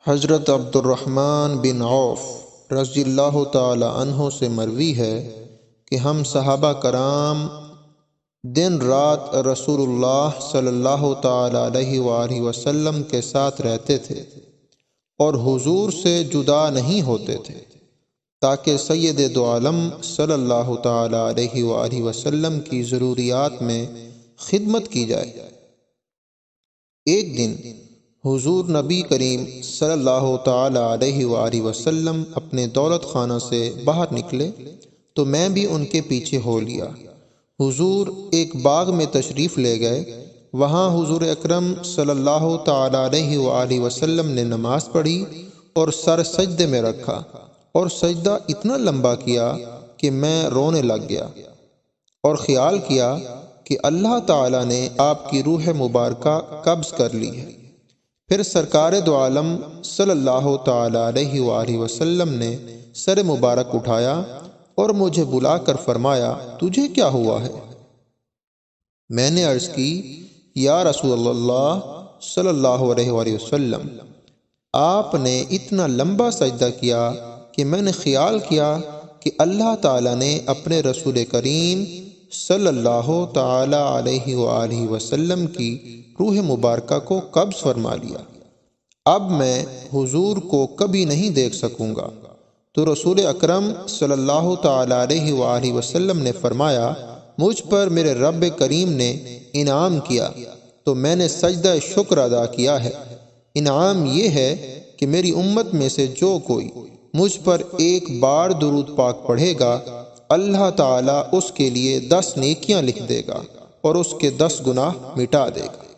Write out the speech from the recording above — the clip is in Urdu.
حضرت عبد الرحمن بن عوف رضی اللہ تعالی عنہ سے مروی ہے کہ ہم صحابہ کرام دن رات رسول اللہ صلی اللہ تعالی علیہ وآلہ وسلم کے ساتھ رہتے تھے اور حضور سے جدا نہیں ہوتے تھے تاکہ سید دو عالم صلی اللہ تعالی علیہ وآلہ وسلم کی ضروریات میں خدمت کی جائے۔ ایک دن حضور نبی کریم صلی اللہ تعالی علیہ وآلہ وسلم اپنے دولت خانہ سے باہر نکلے تو میں بھی ان کے پیچھے ہو لیا۔ حضور ایک باغ میں تشریف لے گئے۔ وہاں حضور اکرم صلی اللہ تعالی علیہ وآلہ وسلم نے نماز پڑھی اور سر سجدے میں رکھا اور سجدہ اتنا لمبا کیا کہ میں رونے لگ گیا اور خیال کیا کہ اللہ تعالی نے آپ کی روح مبارکہ قبض کر لی ہے۔ پھر سرکار دو عالم صلی اللہ تعالی علیہ وآلہ وسلم نے سر مبارک اٹھایا اور مجھے بلا کر فرمایا، تجھے کیا ہوا ہے؟ میں نے عرض کی، یا رسول اللہ صلی اللہ علیہ وآلہ وسلم، آپ نے اتنا لمبا سجدہ کیا کہ میں نے خیال کیا کہ اللہ تعالی نے اپنے رسول کریم صلی اللہ تعالی علیہ وآلہ وسلم کی روح مبارکہ کو قبض فرما لیا۔ اب میں حضور کو کبھی نہیں دیکھ سکوں گا۔ تو رسول اکرم صلی اللہ تعالی علیہ وآلہ وسلم نے فرمایا، مجھ پر میرے رب کریم نے انعام کیا تو میں نے سجدہ شکر ادا کیا ہے۔ انعام یہ ہے کہ میری امت میں سے جو کوئی مجھ پر ایک بار درود پاک پڑھے گا، اللہ تعالیٰ اس کے لیے 10 نیکیاں لکھ دے گا اور اس کے 10 گناہ مٹا دے گا۔